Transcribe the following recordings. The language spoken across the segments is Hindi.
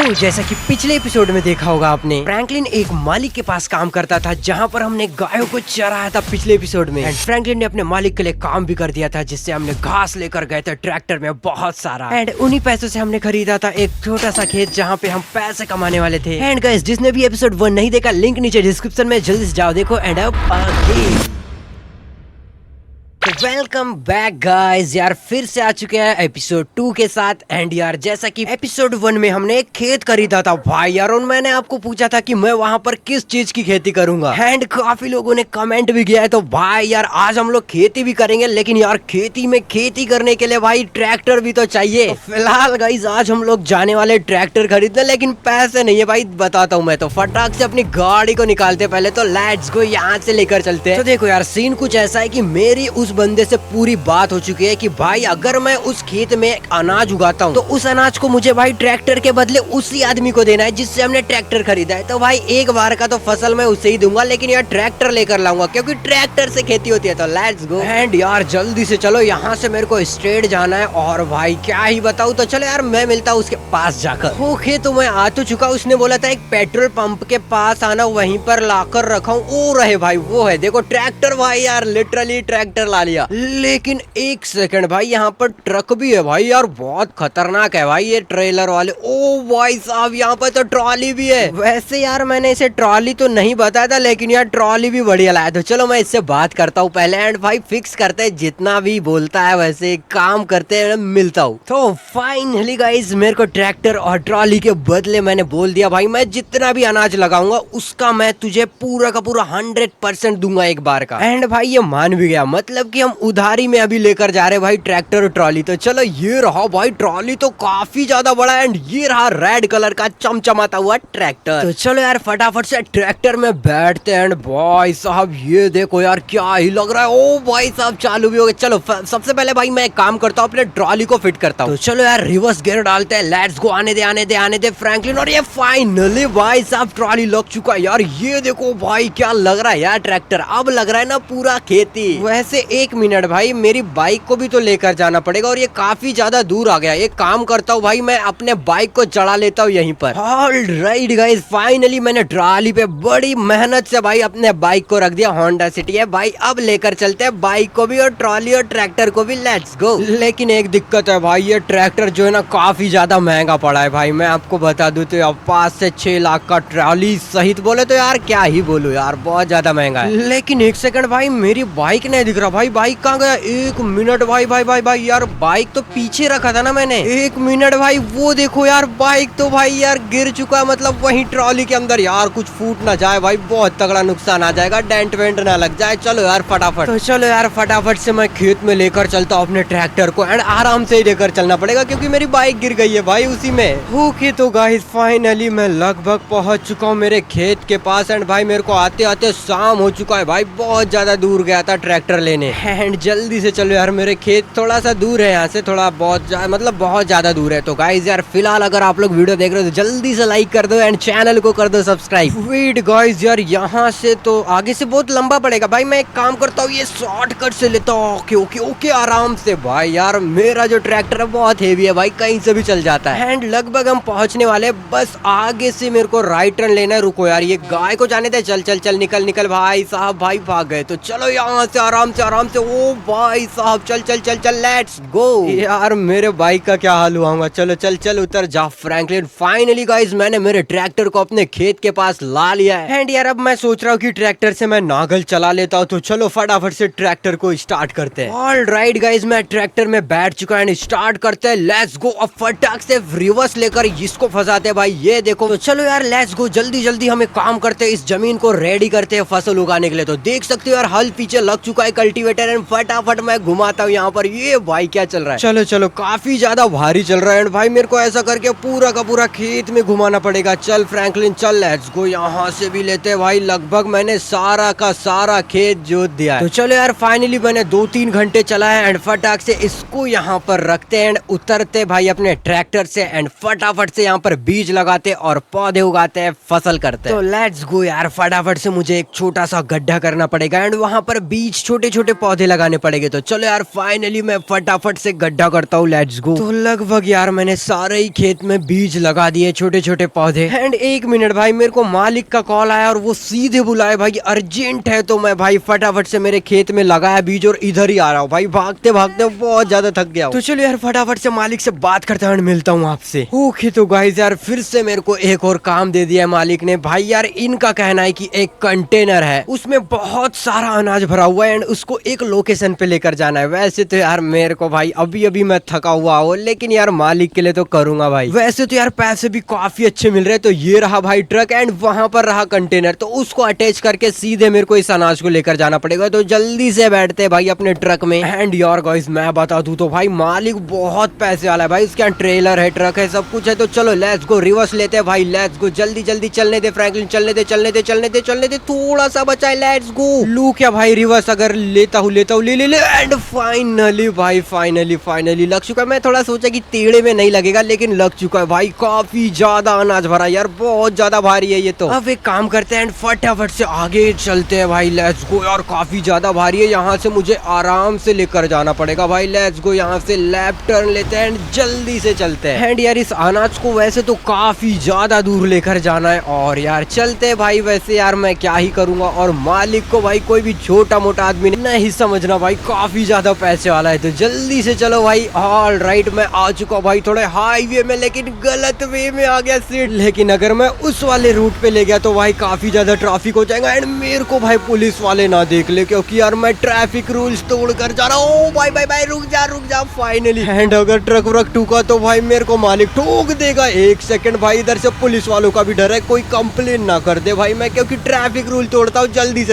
तो जैसा कि पिछले एपिसोड में देखा होगा आपने, फ्रैंकलिन एक मालिक के पास काम करता था जहाँ पर हमने गायों को चराया था पिछले एपिसोड में। एंड फ्रैंकलिन ने अपने मालिक के लिए काम भी कर दिया था, जिससे हमने घास लेकर गए थे ट्रैक्टर में बहुत सारा। एंड उन्हीं पैसों से हमने खरीदा था एक छोटा सा खेत जहाँ पे हम पैसे कमाने वाले थे। एंड गाइस, जिसने भी एपिसोड 1 नहीं देखा, लिंक नीचे डिस्क्रिप्शन में, जल्दी से जाओ देखो। एंड अब वेलकम बैक गाइस, यार फिर से आ चुके हैं एपिसोड 2 के साथ। एंड यार जैसा कि एपिसोड 1 में हमने एक खेत खरीदा था भाई यार, और मैंने आपको पूछा था कि मैं वहां पर किस चीज की खेती करूंगा। एंड काफी लोगों ने कमेंट भी किया है, तो भाई यार आज हम लोग खेती भी करेंगे, लेकिन यार खेती में खेती करने के लिए भाई ट्रैक्टर भी तो चाहिए। तो फिलहाल गाइस आज हम लोग जाने वाले ट्रैक्टर खरीदने, लेकिन पैसे नहीं है भाई, बताता हूँ मैं। तो फटाक से अपनी गाड़ी को निकालते पहले, तो लेट्स गो यहाँ से लेकर चलते हैं। तो देखो यार सीन कुछ ऐसा है कि मेरी उस बंदे से पूरी बात हो चुकी है कि भाई अगर मैं उस खेत में अनाज उगाता हूँ तो उस अनाज को मुझे भाई ट्रैक्टर के बदले उसी आदमी को देना है जिससे हमने ट्रैक्टर खरीदा है। तो भाई एक बार का तो फसल मैं उसे ही दूंगा, लेकिन यार ट्रैक्टर लेकर लाऊंगा क्योंकि ट्रैक्टर से खेती होती है। तो लेट्स गो। एंड यार जल्दी से चलो, यहाँ से मेरे को स्ट्रेट जाना है, और भाई क्या ही बताऊँ। तो चलो यार मैं मिलता हूँ उसके पास जाकर। ओके तो मैं आ तो चुका, उसने बोला था एक पेट्रोल पंप के पास आना, वहीं पर लाकर रखा हूँ। ओ रहे भाई, वो है देखो ट्रैक्टर। भाई यार लिटरली ट्रैक्टर ला लिया, लेकिन एक सेकंड भाई, यहाँ पर ट्रक भी है भाई यार, बहुत खतरनाक है भाई ये ट्रेलर वाले। ओ भाई साहब, यहाँ पर तो ट्रॉली भी है। वैसे यार मैंने इसे ट्रॉली तो नहीं बताया था, लेकिन यार ट्रॉली भी बढ़िया लाया। तो चलो मैं इससे बात करता हूँ पहले, एंड भाई फिक्स करते हैं, जितना भी बोलता है वैसे काम करते हैं, मिलता हूँ। तो फाइनली गाइस मेरे को ट्रैक्टर और ट्रॉली के बदले मैंने बोल दिया भाई, मैं जितना भी अनाज लगाऊंगा उसका मैं तुझे पूरा का पूरा 100% दूंगा एक बार का। एंड भाई ये मान भी गया, मतलब कि हम उधारी में अभी लेकर जा रहे भाई ट्रैक्टर और ट्रॉली। तो चलो ये रहा भाई, ट्रॉली तो काफी ज्यादा बड़ा है, एंड ये रहा रेड कलर का चमचमाता हुआ ट्रैक्टर। तो चलो यार फटाफट से ट्रैक्टर में बैठते हैं। एंड भाई साहब ये देखो यार क्या ही लग रहा है। ओ भाई साहब चालू भी हो गया। चलो सबसे पहले भाई मैं एक काम करता हूँ, अपने ट्रॉली को फिट करता हूँ। तो चलो यार रिवर्स गियर डालते हैं, लेट्स गो। आने दे आने दे आने दे फ्रैंकलिन। और ये फाइनली भाई साहब ट्रॉली लग चुका है यार। ये देखो भाई क्या लग रहा है यार ट्रैक्टर, अब लग रहा है ना पूरा खेती। वैसे एक मिनट भाई, मेरी बाइक को भी तो लेकर जाना पड़ेगा, और ये काफी ज्यादा दूर आ गया। एक काम करता हूँ भाई, मैं अपने बाइक को चढ़ा लेता हूँ यहीं पर। ऑलराइट गाइस, फाइनली मैंने ट्रॉली पे बड़ी मेहनत से भाई अपने बाइक को रख दिया। होंडा सिटी है भाई, अब लेकर चलते हैं बाइक को भी और ट्रॉली और ट्रैक्टर को भी। Let's go. लेकिन एक दिक्कत है भाई, ये ट्रैक्टर जो है ना काफी ज्यादा महंगा पड़ा है भाई। मैं आपको बता दूं तो 5 से 6 लाख का ट्रॉली सहित बोले तो यार क्या ही बोलूं यार, बहुत ज्यादा महंगा है। लेकिन एक सेकंड भाई, मेरी बाइक नहीं दिख रहा भाई, बाइक कहाँ गया? एक मिनट भाई भाई भाई भाई यार, बाइक तो पीछे रखा था ना मैंने। एक मिनट भाई, वो देखो यार बाइक तो भाई यार गिर चुका है, मतलब वही ट्रॉली के अंदर। यार कुछ फूट ना जाए भाई, बहुत तगड़ा नुकसान आ जाएगा, डेंट वेंट ना लग जाए। चलो यार फटाफट। तो चलो यार फटाफट से मैं खेत में लेकर चलता हूँ अपने ट्रैक्टर को, एंड आराम से ही लेकर चलना पड़ेगा क्योंकि मेरी बाइक गिर गई है भाई उसी में। ओके तो गाइस फाइनली मैं लगभग पहुंच चुका हूँ मेरे खेत के पास। एंड भाई मेरे को आते आते शाम हो चुका है भाई, बहुत ज्यादा दूर गया था ट्रैक्टर लेने। एंड जल्दी से चलो यार, मेरे खेत थोड़ा सा दूर है यहाँ से, थोड़ा बहुत मतलब बहुत ज्यादा दूर है। तो गाइस यार फिलहाल अगर आप लोग वीडियो देख रहे हो तो जल्दी से लाइक कर दो, एंड चैनल को कर दो सब्सक्राइब। वेट गाइस यार, यहाँ से तो आगे से बहुत लंबा पड़ेगा भाई, मैं एक काम करता हूँ ये शॉर्टकट से लेता हूँ। ओके ओके ओके आराम से। भाई यार मेरा जो ट्रैक्टर है बहुत हेवी है भाई, कहीं से भी चल जाता है। एंड लगभग हम पहुंचने वाले, बस आगे से मेरे को राइट टर्न लेना है। रुको यार, ये गाय को जाने दे। चल चल चल निकल निकल भाई साहब, भाई भाग गए। तो चलो यहाँ से आराम से आराम से। ओ भाई साहब चल चल चल चल, लेट्स गो। यार मेरे बाइक का क्या हाल हुआ होगा। चलो चल चल उतर जा फ्रैंकलिन। फाइनली गाइस मैंने मेरे ट्रैक्टर को अपने खेत के पास ला लिया है। एंड यार अब मैं सोच रहा हूँ कि ट्रैक्टर से मैं नागल चला लेता हूँ। तो चलो फटाफट से ट्रैक्टर को स्टार्ट करते हैं। ऑलराइट गाइस, मैं ट्रैक्टर में बैठ चुका है, स्टार्ट करते हैं। Let's go. अब फटाक से रिवर्स लेकर इसको फंसाते हैं भाई, ये देखो। तो चलो यार लेट्स गो, जल्दी जल्दी हम एक काम करते हैं, इस जमीन को रेडी करते हैं फसल उगाने के लिए। तो देख सकते हो यार हल पीछे लग चुका है, कल्टीवेटर। एंड फटाफट मैं घुमाता हूँ यहाँ पर। ये भाई क्या चल रहा है? चलो चलो, काफी ज्यादा भारी चल रहा है। एंड भाई मेरे को ऐसा करके पूरा का पूरा खेत में घुमाना पड़ेगा। चल फ्रैंकलिन चल, लेट्स गो। यहाँ से भी लेते हैं भाई, लगभग मैंने सारा का सारा खेत जोत दिया है। तो चलो यार फाइनली मैंने 2-3 घंटे चला है, एंड फटाक से इसको यहाँ पर रखते हैं, उतरते भाई अपने ट्रैक्टर से, एंड फटाफट से यहाँ पर बीज लगाते और पौधे उगाते हैं, फसल करते हैं। तो लेट्स गो यार, फटाफट से मुझे एक छोटा सा गड्ढा करना पड़ेगा, एंड वहाँ पर बीज छोटे छोटे पौधे पौधे लगाने पड़ेंगे। तो चलो यार फाइनली मैं फटाफट से गड्ढा करता हूँ, लेट्स गो। तो लगभग यार मैंने सारे ही खेत में बीज लगा दिए, छोटे छोटे पौधे। एंड एक मिनट भाई, मेरे को मालिक का कॉल आया और वो सीधे बुलाए भाई, अर्जेंट है। तो मैं भाई फटाफट से मेरे खेत में लगाया बीज और इधर ही आ रहा हूँ भाई, भागते भागते बहुत ज्यादा थक गया। तो चलो यार फटाफट से मालिक से बात करते हैं, मिलता हूँ आपसे। ओके तो गाइस यार फिर से मेरे को एक और काम दे दिया है मालिक ने। भाई यार इनका कहना है कि एक कंटेनर है, उसमें बहुत सारा अनाज भरा हुआ है एंड उसको एक लोकेशन पे लेकर जाना है। वैसे तो यार मेरे को भाई अभी अभी मैं थका हुआ हूँ, लेकिन यार मालिक के लिए तो करूंगा भाई। वैसे तो यार पैसे भी काफी अच्छे मिल रहे। तो ये रहा भाई ट्रक एंड वहां पर रहा कंटेनर, तो उसको अटैच करके सीधे मेरे को इस अनाज को लेकर जाना पड़ेगा। तो जल्दी से बैठते हैं भाई अपने ट्रक में। एंड यार गाइस मैं बता दूं तो भाई मालिक बहुत पैसे वाला है भाई, इसके यहाँ ट्रेलर है, ट्रक है, सब कुछ है। तो चलो लेट्स गो, रिवर्स लेते हैं भाई, लेट्स गो। जल्दी जल्दी चलने दे फ्रैंकलिन, चलने दे चलने दे चलने दे चलने दे, थोड़ा सा बचा है, लेट्स गो। लू क्या भाई रिवर्स, अगर लेता हूँ ले ले ले एंड फाइनली भाई फाइनली लग चुका है। मैं थोड़ा सोचा कि टेढ़े में नहीं लगेगा, लेकिन लग चुका है भाई। काफी ज्यादा अनाज भरा यार, बहुत ज्यादा भारी है ये तो। अब एक काम करते हैं फटाफट से आगे चलते हैं भाई, लेट्स गो। यार काफी ज्यादा भारी है, यहाँ से मुझे आराम से लेकर जाना पड़ेगा भाई, लेट्स गो। यहाँ से लेफ्ट टर्न लेते हैं एंड जल्दी से चलते हैं। एंड यार इस अनाज को वैसे तो काफी ज्यादा दूर लेकर जाना है और यार चलते हैं भाई। वैसे यार मैं क्या ही करूंगा, और मालिक को भाई कोई भी छोटा मोटा आदमी नहीं समझना भाई, काफी ज्यादा पैसे वाला है। तो जल्दी से चलो भाई। ऑल राइट मैं आ चुका भाई थोड़े हाईवे में, लेकिन गलत वे में आ गया सीट। लेकिन अगर मैं उस वाले रूट पे ले गया तो भाई काफी ज्यादा ट्रैफिक हो जाएगा एंड मेरे को भाई पुलिस वाले ना देख ले, क्योंकि यार मैं ट्रैफिक रूल्स तोड़ कर जा रहा हूँ। भाई भाई भाई रुक जा फाइनली। एंड अगर ट्रक व्रक ठुका तो भाई मेरे को मालिक ठोक देगा। एक सेकंड भाई, इधर से पुलिस वालों का भी डर है, कोई कंप्लेन ना कर दे भाई मैं, क्योंकि ट्रैफिक रूल तोड़ता हूँ। जल्दी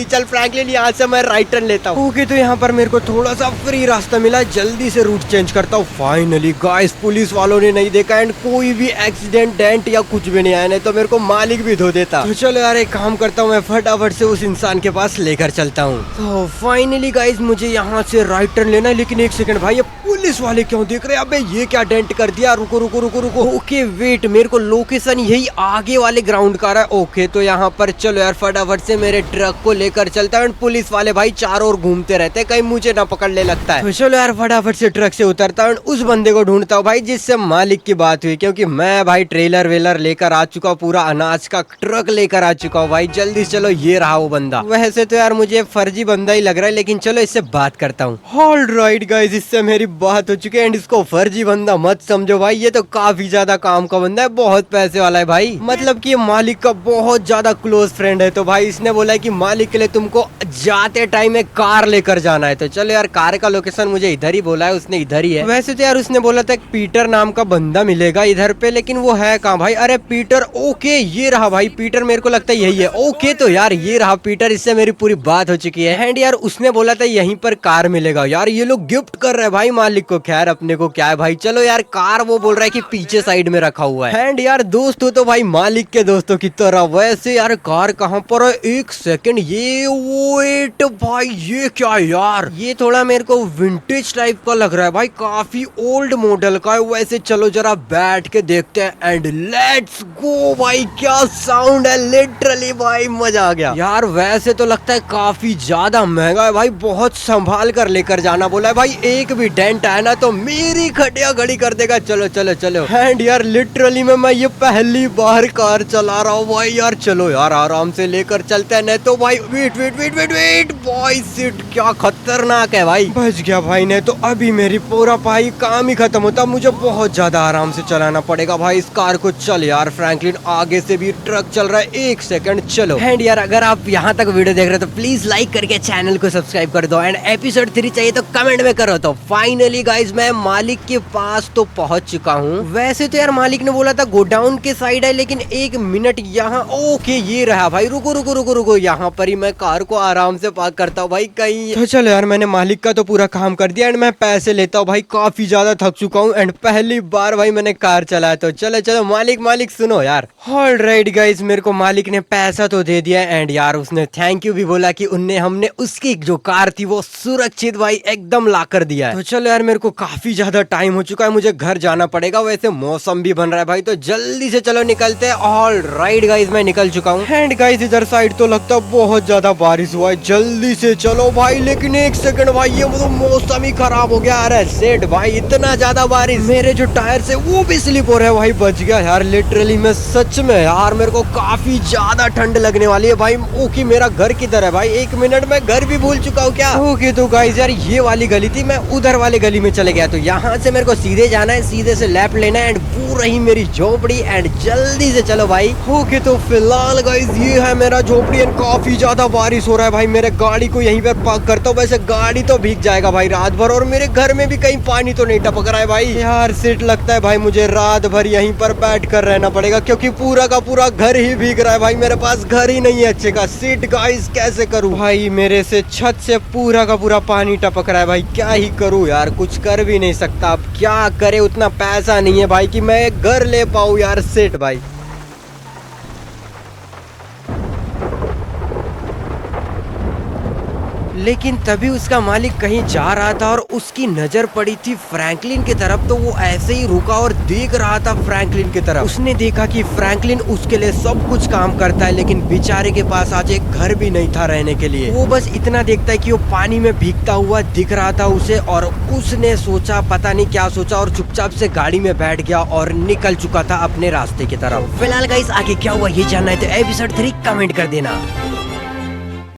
चल फ्रैंकलिन, यहाँ से मैं राइट टर्न लेता हूँ। ओके तो यहाँ पर मेरे को थोड़ा सा फ्री रास्ता मिला, जल्दी से रूट चेंज करता हूँ। फाइनली गाइस पुलिस वालों ने नहीं देखा एंड कोई भी एक्सीडेंट डेंट या कुछ भी नहीं आया, नहीं तो मेरे को मालिक भी धो देता। तो चलो यार एक काम करता हूँ, मैं फटाफट से उस इंसान के पास लेकर चलता हूँ। तो फाइनली गाइस मुझे यहाँ से राइट टर्न लेना है, लेकिन एक सेकंड भाई, ये पुलिस वाले क्यों देख रहे हैं? अबे ये क्या डेंट कर दिया, रुको रुको रुको रुको। ओके वेट, मेरे को लोकेशन यही आगे वाले ग्राउंड का रहा है। ओके तो यहाँ पर चलो यार फटाफट से मेरे ट्रक को लेकर चलता है। पुलिस वाले भाई चारों ओर घूमते रहते हैं, कहीं मुझे ना पकड़ने लगता है। तो चलो यार फटाफट से ट्रक से उतरता हूँ, उस बंदे को ढूंढता हूँ भाई जिससे मालिक की बात हुई, क्योंकि मैं भाई ट्रेलर वेलर लेकर आ चुका हूँ, पूरा अनाज का ट्रक लेकर आ चुका हूँ भाई। जल्दी से चलो, ये रहा वो बंदा। वैसे तो यार मुझे फर्जी बंदा ही लग रहा है, लेकिन चलो इससे बात करता हूँ। ऑल राइट गाइस, इससे मेरी बात हो चुकी है एंड इसको फर्जी बंदा मत समझो भाई, ये तो काफी ज्यादा काम का बंदा है, बहुत पैसे वाला है भाई। मतलब कि मालिक का बहुत ज्यादा क्लोज फ्रेंड है। तो भाई इसने बोला है कि मालिक के लिए तुमको जाते टाइम एक कार लेकर जाना है। तो चलो यार कार का लोकेशन मुझे इधर ही बोला है उसने, इधर ही है। वैसे तो यार उसने बोला था पीटर नाम का बंदा मिलेगा इधर पे, लेकिन वो है कहाँ भाई? अरे पीटर, ओके ये रहा भाई पीटर, मेरे को लगता है यही है। ओके तो यार ये रहा पीटर, इससे मेरी पूरी बात हो चुकी है। एंड यार उसने बोला था यहीं पर कार मिलेगा। यार ये लोग गिफ्ट कर रहे हैं भाई मालिक को, खैर अपने को क्या है भाई। चलो यार कार वो बोल रहा है कि पीछे साइड में रखा हुआ है। एंड यार दोस्त हो तो भाई मालिक के दोस्तों की तरह। वैसे यार कार कहाँ पर है? एक सेकंड, ये वेट भाई, ये क्या यार, ये थोड़ा मेरे को विंटेज टाइप का लग रहा है भाई, काफी ओल्ड मॉडल का है। वैसे चलो जरा बैठ के देखते हैं एंड लेट्स गो भाई। क्या साउंड है, लिटरली भाई मजा आ गया यार। वैसे तो लगता है काफी ज्यादा महंगा है भाई, बहुत संभाल कर लेकर जाना बोला है भाई, एक भी डेंट आया ना तो मेरी खटिया खड़ी कर देगा। चलो चलो चलो। एंड यार लिटरली में मैं ये पहली बार कार चला रहा हूँ भाई। यार चलो यार आराम से लेकर चलते हैं, नहीं तो भाई wait wait wait wait wait भाई, सीट क्या खतरनाक है भाई। बच गया भाई, नहीं तो अभी मेरी पूरा भाई काम ही खत्म होता। मुझे बहुत ज्यादा आराम से चलाना पड़ेगा भाई इस कार को। चल यार फ्रैंकलिन, आगे से भी ट्रक चल रहा है, एक सेकंड चलो। एंड यार अगर आप यहाँ तक वीडियो देख रहे हो तो प्लीज लाइक करके चैनल को सब्सक्राइब कर दो एंड एपिसोड 3 चाहिए तो कमेंट में करो। तो फाइनली गाइज मैं मालिक के पास तो पहुंच चुका हूँ। वैसे तो यार मालिक ने बोला था गोडाउन के साइड है, लेकिन एक मिनट यहाँ, ओके ये रहा भाई। रुको रुको रुको रुको, यहाँ पर ही मैं कार को आराम से पार्क करता हूँ भाई कहीं। तो चलो यार मैंने मालिक का तो पूरा काम कर दिया एंड मैं पैसे लेता हूँ भाई, काफी ज्यादा थक चुका हूँ एंड पहली बार भाई मैंने कार चलाया। तो चलो चलो मालिक सुनो यार। ऑल राइट गाइज, मेरे को मालिक ने पैसा तो दे दिया एंड यार उसने थैंक यू भी बोला कि हमने उसकी जो कार थी वो सुरक्षित भाई एकदम ला कर दिया है। तो चलो यार मेरे को काफी ज्यादा टाइम हो चुका है, मुझे घर जाना पड़ेगा। वैसे मौसम भी बन रहा है भाई, तो जल्दी से चलो निकलते हैं। ऑल राइट गाइज, मैं निकल चुका हूँ। एंड गाइज इधर साइड तो लगता है बहुत ज्यादा बारिश हुआ है, जल्दी से चलो भाई। लेकिन एक सेकंड भाई, ये तो मौसम ही खराब हो गया। अरे सेठ भाई, इतना ज्यादा बारिश, मेरे जो टायर से वो भी स्लिप हो रहा है भाई। बच गया यार लिटरली मैं, सच में यार मेरे को काफी ज्यादा ठंड लगने वाली है भाई। ओके मेरा घर किधर है भाई? एक मिनट में घर भी भूल चुका हूँ क्या? ओके तो गाइस यार ये वाली गली थी, मैं उधर वाली गली में चले गया। तो यहाँ से मेरे को सीधे जाना है, सीधे से लेफ्ट लेना है एंड वो रही मेरी झोपड़ी। एंड जल्दी से चलो भाई। ओके तो फिलहाल गाइस ये है मेरा झोपड़ी एंड काफी ज्यादा बारिश हो रहा है भाई। मेरे गाड़ी को यहीं पर पार्क करता हूँ। वैसे गाड़ी तो भीग जाएगा भाई रात भर, और मेरे घर में भी कहीं पानी तो नहीं टपक रहा है भाई। यार सेट लगता है भाई मुझे रात भर यहीं पर बैठ कर रहना पड़ेगा, क्योंकि पूरा का पूरा घर ही भीग रहा है भाई। मेरे पास घर ही नहीं है अच्छे का। सीट गाइस कैसे करूं भाई, मेरे से छत से पूरा का पूरा पानी टपक रहा है भाई। क्या ही करूं यार, कुछ कर भी नहीं सकता। अब क्या करे, उतना पैसा नहीं है भाई कि मैं घर ले पाऊं यार सेठ भाई। लेकिन तभी उसका मालिक कहीं जा रहा था और उसकी नजर पड़ी थी फ्रैंकलिन की तरफ। तो वो ऐसे ही रुका और देख रहा था फ्रैंकलिन की तरफ। उसने देखा कि फ्रैंकलिन उसके लिए सब कुछ काम करता है, लेकिन बेचारे के पास आज एक घर भी नहीं था रहने के लिए। वो बस इतना देखता है कि वो पानी में भीगता हुआ दिख रहा था उसे, और उसने सोचा, पता नहीं क्या सोचा, और चुपचाप से गाड़ी में बैठ गया और निकल चुका था अपने रास्ते की तरफ। फिलहाल गाइस आगे क्या हुआ ये जानना है तो एपिसोड 3 कमेंट कर देना।